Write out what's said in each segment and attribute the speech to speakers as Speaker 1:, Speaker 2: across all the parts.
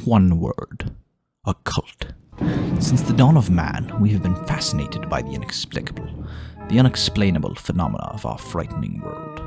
Speaker 1: One word. Occult. Since the dawn of man, we have been fascinated by the inexplicable, the unexplainable phenomena of our frightening world.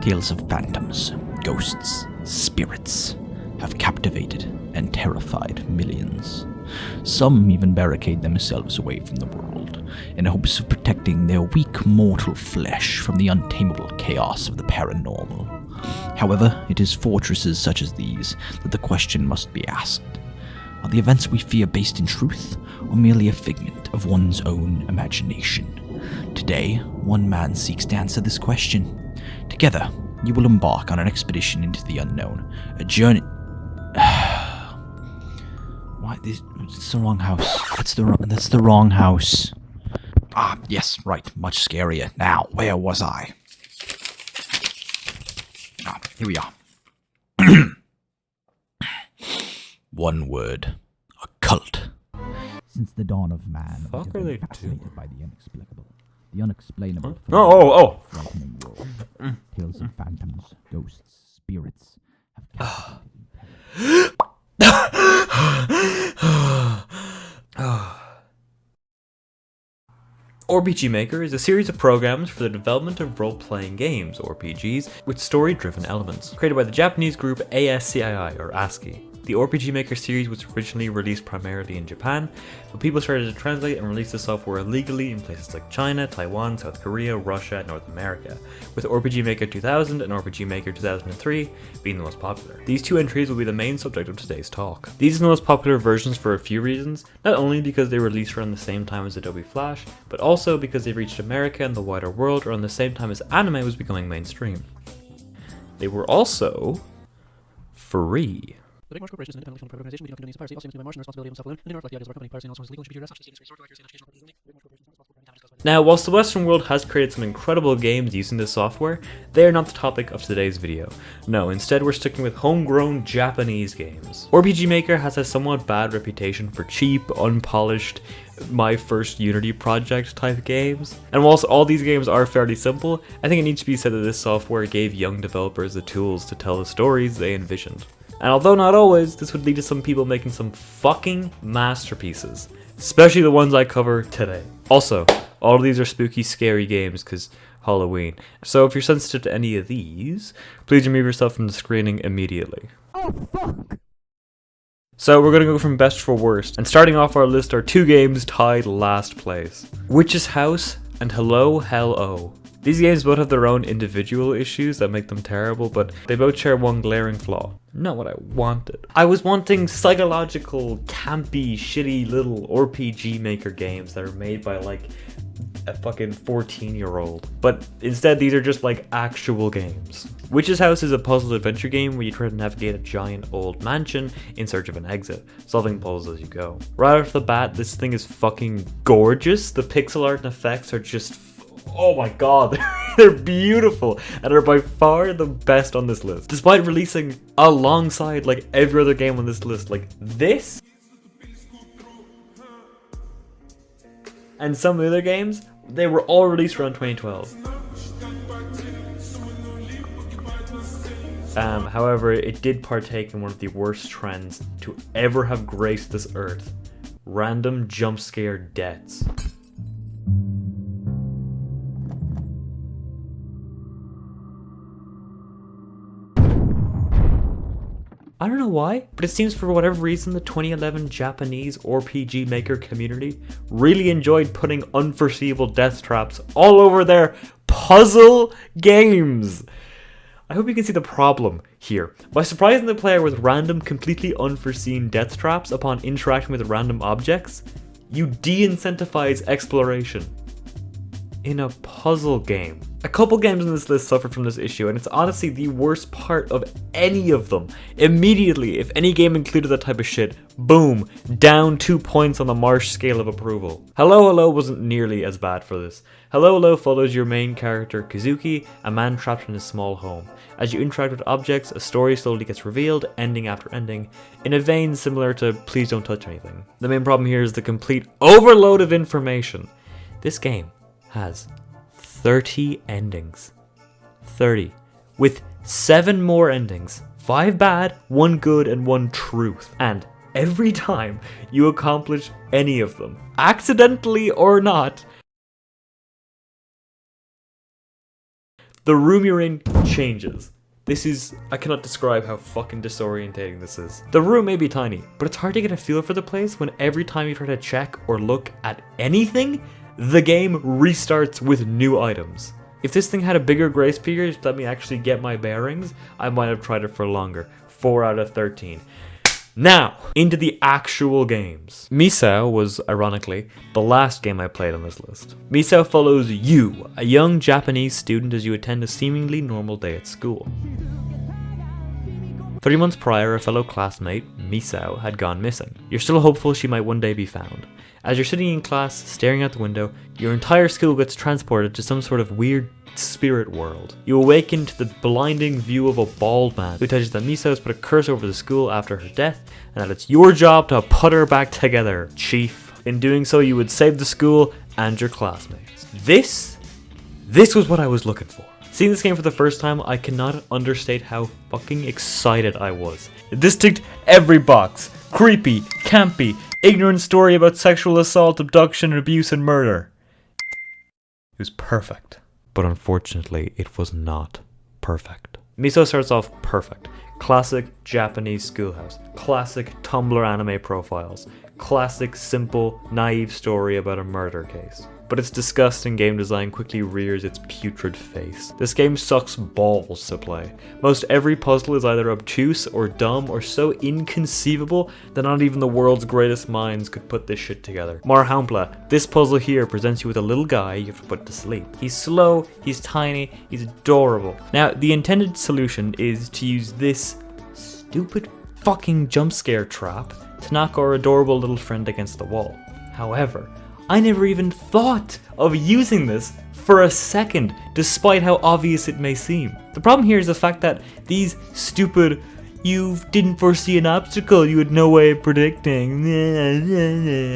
Speaker 1: Tales of phantoms, ghosts, spirits have captivated and terrified millions. Some even barricade themselves away from the world in hopes of protecting their weak mortal flesh from the untamable chaos of the paranormal. However, it is fortresses such as these that the question must be asked. Are the events we fear based in truth, or merely a figment of one's own imagination? Today, one man seeks to answer this question. Together, you will embark on an expedition into the unknown, a journey... Why, it's the wrong house. That's the wrong house. Ah, yes, right, much scarier. Now, where was I? Ah, here we are. One word. Occult. Since the dawn of man, we have been fascinated by the inexplicable, the unexplainable. Frightening world. Tales of phantoms, ghosts, spirits have
Speaker 2: RPG Maker is a series of programs for the development of role-playing games, RPGs, with story-driven elements, created by the Japanese group ASCII, or ASCII. The RPG Maker series was originally released primarily in Japan, but people started to translate and release the software illegally in places like China, Taiwan, South Korea, Russia, and North America, with RPG Maker 2000 and RPG Maker 2003 being the most popular. These two entries will be the main subject of today's talk. These are the most popular versions for a few reasons, not only because they were released around the same time as Adobe Flash, but also because they reached America and the wider world around the same time as anime was becoming mainstream. They were also free.
Speaker 3: The Big Marsh Corporation is an independently funded organization. We don't condone use of piracy. Also claim the responsibility of themselves alone. Any mark like the ideas of our company. Piracy also is legal and should be addressed.
Speaker 2: Now, whilst the Western world has created some incredible games using this software, they are not the topic of today's video. No, instead we're sticking with homegrown Japanese games. RPG Maker has a somewhat bad reputation for cheap, unpolished, my first Unity project type games. And whilst all these games are fairly simple, I think it needs to be said that this software gave young developers the tools to tell the stories they envisioned. And although not always, this would lead to some people making some fucking masterpieces, especially the ones I cover today. Also, all of these are spooky, scary games because Halloween. So if you're sensitive to any of these, please remove yourself from the screening immediately.
Speaker 1: Oh, fuck!
Speaker 2: So we're gonna go from best for worst, and starting off our list are two games tied last place: Witch's House and Hello Hell O. These games both have their own individual issues that make them terrible, but they both share one glaring flaw. Not what I wanted. I was wanting psychological, campy, shitty little RPG Maker games that are made by like a fucking 14-year-old. But instead these are just like actual games. Witch's House is a puzzle adventure game where you try to navigate a giant old mansion in search of an exit, solving puzzles as you go. Right off the bat, this thing is fucking gorgeous. The pixel art and effects are just oh my god, they're beautiful and are by far the best on this list. Despite releasing alongside like every other game on this list, like this and some other games, they were all released around 2012. However, it did partake in one of the worst trends to ever have graced this earth: random jump scare deaths. I don't know why, but it seems for whatever reason the 2011 Japanese RPG Maker community really enjoyed putting unforeseeable death traps all over their puzzle games. I hope you can see the problem here. By surprising the player with random, completely unforeseen death traps upon interacting with random objects, you de-incentivize exploration in a puzzle game. A couple games on this list suffered from this issue, and it's honestly the worst part of any of them. Immediately, if any game included that type of shit, boom, down 2 points on the Marsh scale of approval. Hello Hello wasn't nearly as bad for this. Hello Hello follows your main character, Kazuki, a man trapped in his small home. As you interact with objects, a story slowly gets revealed, ending after ending, in a vein similar to Please Don't Touch Anything. The main problem here is the complete overload of information. This game has 30 endings. 30. With 7 more endings 5 bad, 1 good, and 1 truth. And every time you accomplish any of them, accidentally or not, the room you're in changes. I cannot describe how fucking disorientating this is. The room may be tiny, but it's hard to get a feel for the place when every time you try to check or look at anything, the game restarts with new items. If this thing had a bigger grace period to let me actually get my bearings, I might have tried it for longer. 4 out of 13. Now, into the actual games. Misao was, ironically, the last game I played on this list. Misao follows you, a young Japanese student, as you attend a seemingly normal day at school. 3 months prior, a fellow classmate, Misao, had gone missing. You're still hopeful she might one day be found. As you're sitting in class, staring out the window, your entire school gets transported to some sort of weird spirit world. You awaken to the blinding view of a bald man who tells you that Misao has put a curse over the school after her death, and that it's your job to put her back together, chief. In doing so, you would save the school and your classmates. This was what I was looking for. Seeing this game for the first time, I cannot understate how fucking excited I was. This ticked every box. Creepy, campy, ignorant story about sexual assault, abduction, abuse, and murder. It was perfect. But unfortunately, it was not perfect. Misao starts off perfect. Classic Japanese schoolhouse. Classic Tumblr anime profiles. Classic, simple, naive story about a murder case. But its disgusting game design quickly rears its putrid face. This game sucks balls to play. Most every puzzle is either obtuse or dumb or so inconceivable that not even the world's greatest minds could put this shit together. Marhampla, this puzzle here presents you with a little guy you have to put to sleep. He's slow, he's tiny, he's adorable. Now, the intended solution is to use this stupid fucking jump scare trap to knock our adorable little friend against the wall. However, I never even thought of using this for a second, despite how obvious it may seem. The problem here is the fact that these stupid, you didn't foresee an obstacle you had no way of predicting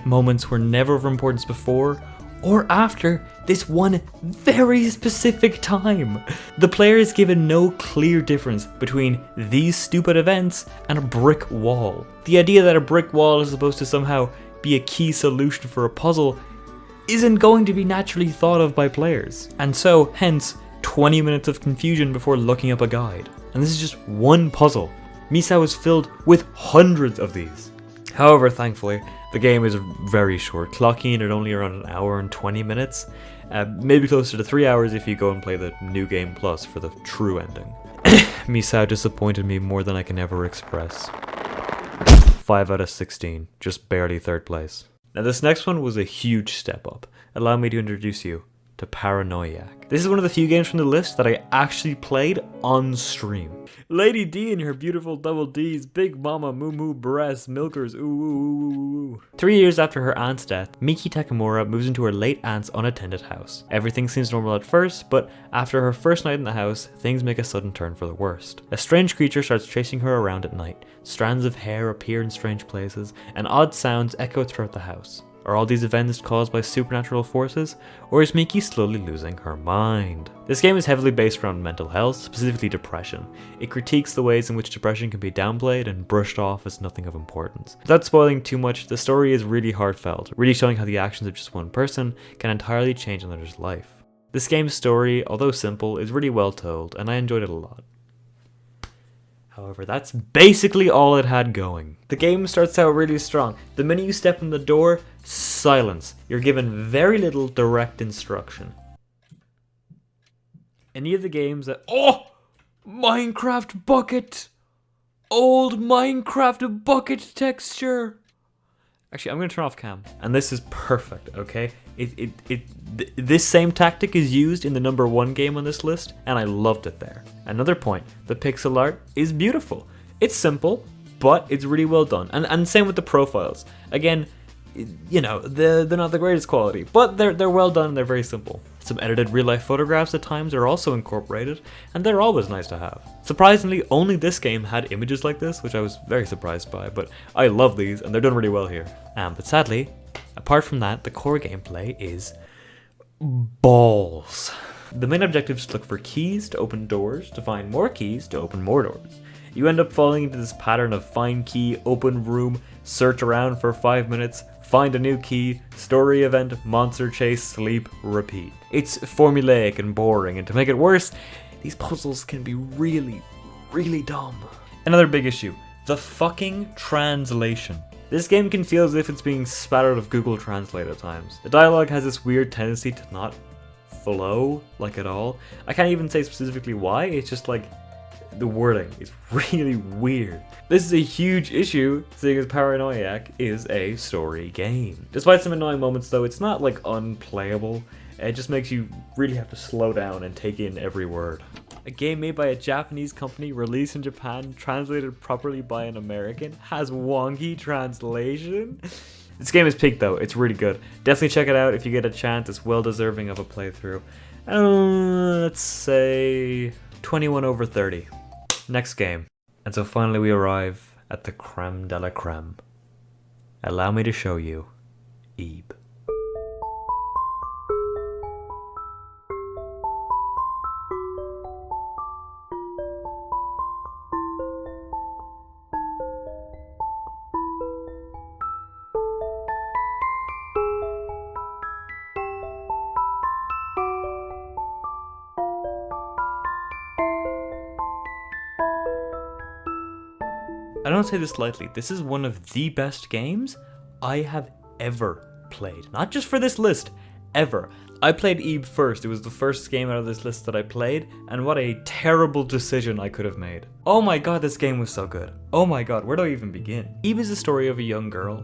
Speaker 2: moments were never of importance before or after this one very specific time. The player is given no clear difference between these stupid events and a brick wall. The idea that a brick wall is supposed to somehow be a key solution for a puzzle isn't going to be naturally thought of by players. And so, hence, 20 minutes of confusion before looking up a guide. And this is just one puzzle. Misao is filled with hundreds of these. However, thankfully, the game is very short, clocking in at only around an hour and 20 minutes. Maybe closer to 3 hours if you go and play the New Game Plus for the true ending. Misao disappointed me more than I can ever express. 5 out of 16, just barely 3rd place. Now this next one was a huge step up. Allow me to introduce you to Paranoiac. This is one of the few games from the list that I actually played on stream. Lady D and her beautiful double D's, big mama moo moo breasts, milkers, ooh ooh ooh ooh ooh. 3 years after her aunt's death, Miki Takamura moves into her late aunt's unattended house. Everything seems normal at first, but after her first night in the house, things make a sudden turn for the worst. A strange creature starts chasing her around at night. Strands of hair appear in strange places, and odd sounds echo throughout the house. Are all these events caused by supernatural forces, or is Miki slowly losing her mind? This game is heavily based around mental health, specifically depression. It critiques the ways in which depression can be downplayed and brushed off as nothing of importance. Without spoiling too much, the story is really heartfelt, really showing how the actions of just one person can entirely change another's life. This game's story, although simple, is really well told, and I enjoyed it a lot. However, that's basically all it had going. The game starts out really strong. The minute you step in the door, silence. You're given very little direct instruction. Any of the games that... Oh! Minecraft bucket! Old Minecraft bucket texture! Actually, I'm going to turn off cam. And this is perfect, okay? This same tactic is used in the number 1 game on this list, and I loved it there. Another point, the pixel art is beautiful. It's simple, but it's really well done. And same with the profiles. Again, you know, they're not the greatest quality, but they're well done and they're very simple. Some edited real-life photographs at times are also incorporated, and they're always nice to have. Surprisingly, only this game had images like this, which I was very surprised by, but I love these, and they're done really well here. But sadly, apart from that, the core gameplay is balls. The main objective is to look for keys to open doors, to find more keys to open more doors. You end up falling into this pattern of find key, open room, search around for 5 minutes, find a new key, story event, monster chase, sleep, repeat. It's formulaic and boring, and to make it worse, these puzzles can be really, really dumb. Another big issue, the fucking translation. This game can feel as if it's being spat out of Google Translate at times. The dialogue has this weird tendency to not flow, like at all. I can't even say specifically why, it's just like, the wording is really weird. This is a huge issue, seeing as Paranoiac is a story game. Despite some annoying moments though, it's not like unplayable. It just makes you really have to slow down and take in every word. A game made by a Japanese company, released in Japan, translated properly by an American, has wonky translation. This game is peak though, it's really good. Definitely check it out if you get a chance, it's well deserving of a playthrough. Let's say 21/30. Next game. And so finally we arrive at the creme de la creme. Allow me to show you Ebe. I don't say this lightly, this is one of the best games I have ever played. Not just for this list, ever. I played Ebe first, it was the first game out of this list that I played, and what a terrible decision I could have made. Oh my god, this game was so good. Oh my god, where do I even begin? Ebe is the story of a young girl,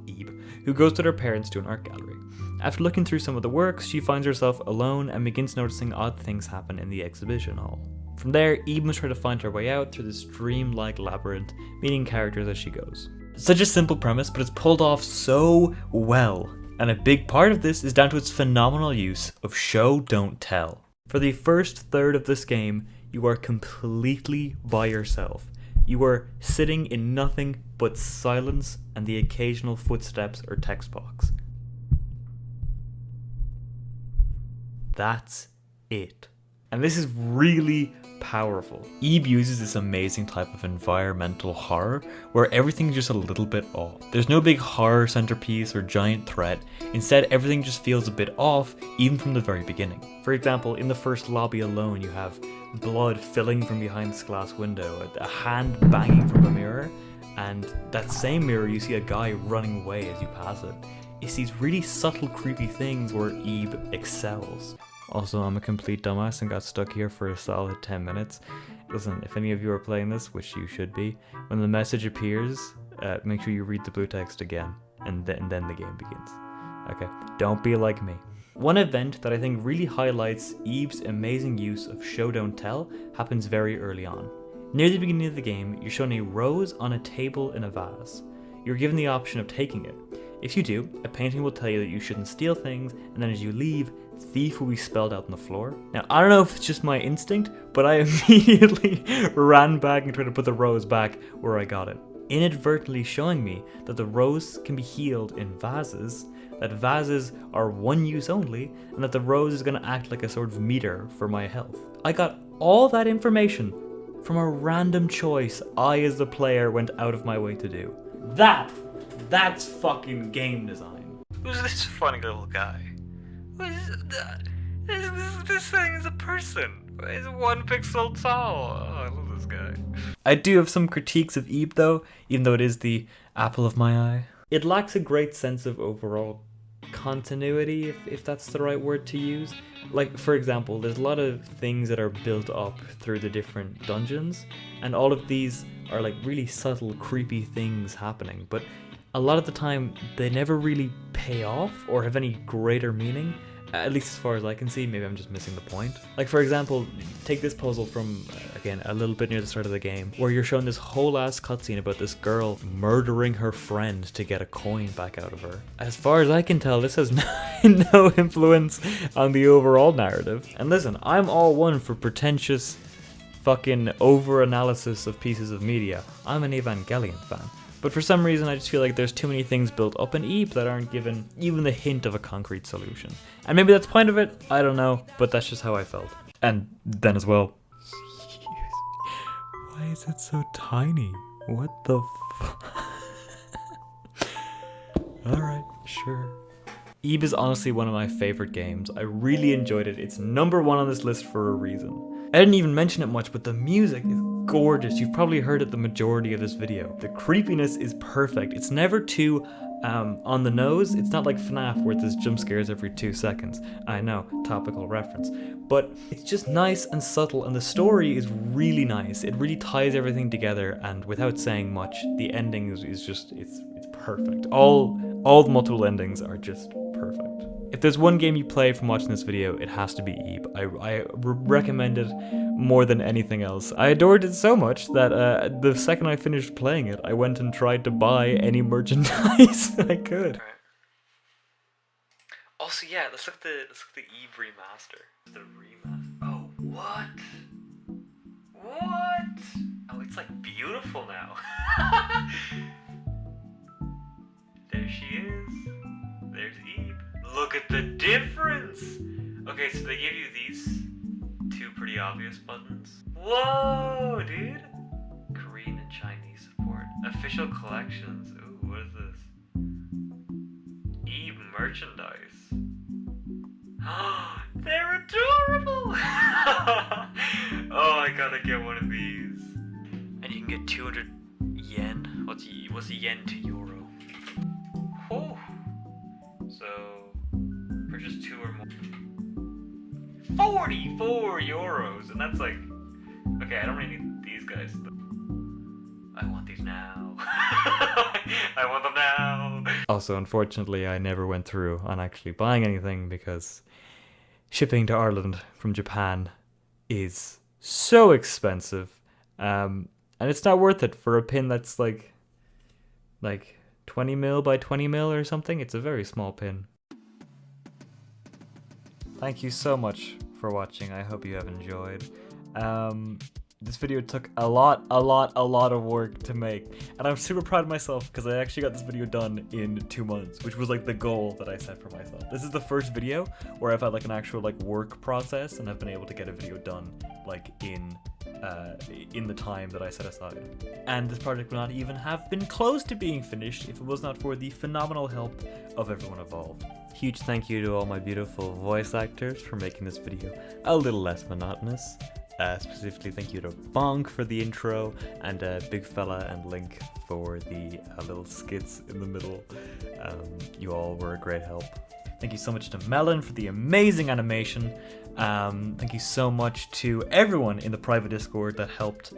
Speaker 2: Ebe, who goes with her parents to an art gallery. After looking through some of the works, she finds herself alone and begins noticing odd things happen in the exhibition hall. From there, Ebe must try to find her way out through this dream-like labyrinth, meeting characters as she goes. Such a simple premise, but it's pulled off so well. And a big part of this is down to its phenomenal use of show don't tell. For the first third of this game, you are completely by yourself. You are sitting in nothing but silence and the occasional footsteps or text box. That's it. And this is really powerful. Ebe uses this amazing type of environmental horror where everything's just a little bit off. There's no big horror centerpiece or giant threat. Instead, everything just feels a bit off, even from the very beginning. For example, in the first lobby alone, you have blood filling from behind this glass window, a hand banging from a mirror, and that same mirror you see a guy running away as you pass it. It's these really subtle, creepy things where Ebe excels. Also, I'm a complete dumbass and got stuck here for a solid 10 minutes. Listen, if any of you are playing this, which you should be, when the message appears, make sure you read the blue text again, and then the game begins. Okay, don't be like me. One event that I think really highlights Ebe's amazing use of show don't tell happens very early on. Near the beginning of the game, you're shown a rose on a table in a vase. You're given the option of taking it. If you do, a painting will tell you that you shouldn't steal things, and then as you leave, thief will be spelled out on the floor. Now, I don't know if it's just my instinct, but I immediately ran back and tried to put the rose back where I got it, inadvertently showing me that the rose can be healed in vases, that vases are one use only, and that the rose is going to act like a sort of meter for my health. I got all that information from a random choice I as the player went out of my way to do. That's fucking game design. Who's this funny little guy? This thing is a person. It's 1 pixel tall. Oh, I love this guy. I do have some critiques of Ebe though, even though it is the apple of my eye. It lacks a great sense of overall continuity, if that's the right word to use. Like, for example, there's a lot of things that are built up through the different dungeons, and all of these are like really subtle, creepy things happening, but a lot of the time they never really pay off or have any greater meaning, at least as far as I can see. Maybe I'm just missing the point. Like, for example, take this puzzle from, again, a little bit near the start of the game, where you're shown this whole ass cutscene about this girl murdering her friend to get a coin back out of her. As far as I can tell, this has no influence on the overall narrative. And listen, I'm all one for pretentious fucking over-analysis of pieces of media. I'm an Evangelion fan. But for some reason, I just feel like there's too many things built up in Ebe that aren't given even the hint of a concrete solution. And maybe that's the point of it, I don't know, but that's just how I felt. And then as well, why is it so tiny? What the Alright, sure. Eve is honestly one of my favorite games. I really enjoyed it. It's number 1 on this list for a reason. I didn't even mention it much, but the music is gorgeous. You've probably heard it the majority of this video. The creepiness is perfect. It's never too on the nose. It's not like FNAF where there's jump scares every 2 seconds. I know, topical reference. But it's just nice and subtle, and the story is really nice. It really ties everything together, and without saying much, the ending is just, it's perfect. All the multiple endings are just perfect. If there's one game you play from watching this video, it has to be Eve. I recommend it more than anything else. I adored it so much that the second I finished playing it, I went and tried to buy any merchandise I could. Right. Also, yeah, let's look at the Eve remaster. The remaster. Oh, what? What? Oh, it's like beautiful now. There she is. There's Eve. Look at the difference! Okay, so they give you these 2 pretty obvious buttons. Whoa, dude! Korean and Chinese support. Official collections. Ooh, what is this? Eve merchandise. They're adorable! Oh, I gotta get one of these. And you can get 200 yen. What's a yen to euro? Oh, so purchase 2 or more. 44 euros, and that's like, okay, I don't really need these guys. I want these now. I want them now. Also, unfortunately, I never went through on actually buying anything because shipping to Ireland from Japan is so expensive, and it's not worth it for a pin that's like 20 mil by 20 mil or something. It's a very small pin. Thank you so much for watching. I hope you have enjoyed. This video took a lot of work to make, and I'm super proud of myself because I actually got this video done in 2 months, which was like the goal that I set for myself. This is the first video where I've had like an actual like work process, and I've been able to get a video done like in the time that I set aside. And this project would not even have been close to being finished if it was not for the phenomenal help of everyone involved. Huge thank you to all my beautiful voice actors for making this video a little less monotonous. Specifically thank you to Bonk for the intro, and Big Fella and Link for the little skits in the middle. You all were a great help. Thank you so much to Melon for the amazing animation. Thank you so much to everyone in the private Discord that helped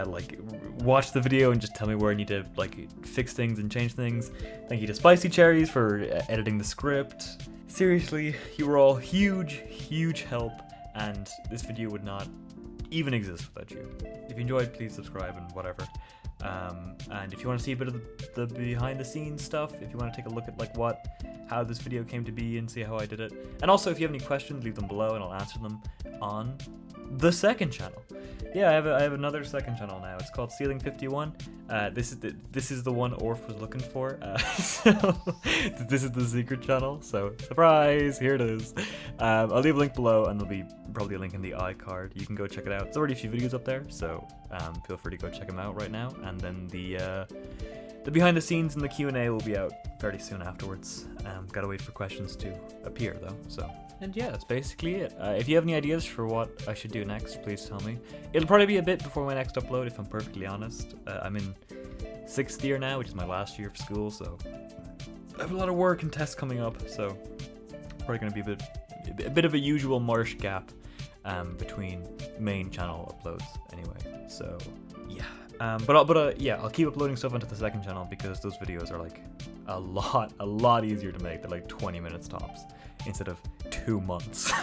Speaker 2: like watch the video and just tell me where I need to like fix things and change things. Thank you to Spicy Cherries for editing the script. Seriously, you were all huge help, and this video would not even exist without you. If you enjoyed, please subscribe and whatever. And if you want to see a bit of the behind the scenes stuff, if you want to take a look at like how this video came to be and see how I did it, and also if you have any questions, leave them below and I'll answer them on the second channel. Yeah, I have another second channel now. It's called Ceiling 51. This is the one Orf was looking for. So this is the secret channel. So surprise, here it is. I'll leave a link below, and there'll be probably a link in the iCard. You can go check it out. There's already a few videos up there, so feel free to go check them out right now. And then the behind the scenes and the Q&A will be out fairly soon afterwards. Gotta wait for questions to appear though. So. And yeah, that's basically it. If you have any ideas for what I should do next, please tell me. It'll probably be a bit before my next upload, if I'm perfectly honest. I'm in 6th year now, which is my last year of school, so I have a lot of work and tests coming up, so probably going to be a bit of a usual marsh gap between main channel uploads anyway. So yeah, but yeah, I'll keep uploading stuff onto the second channel because those videos are like a lot easier to make. They're like 20 minutes tops instead of 2 months.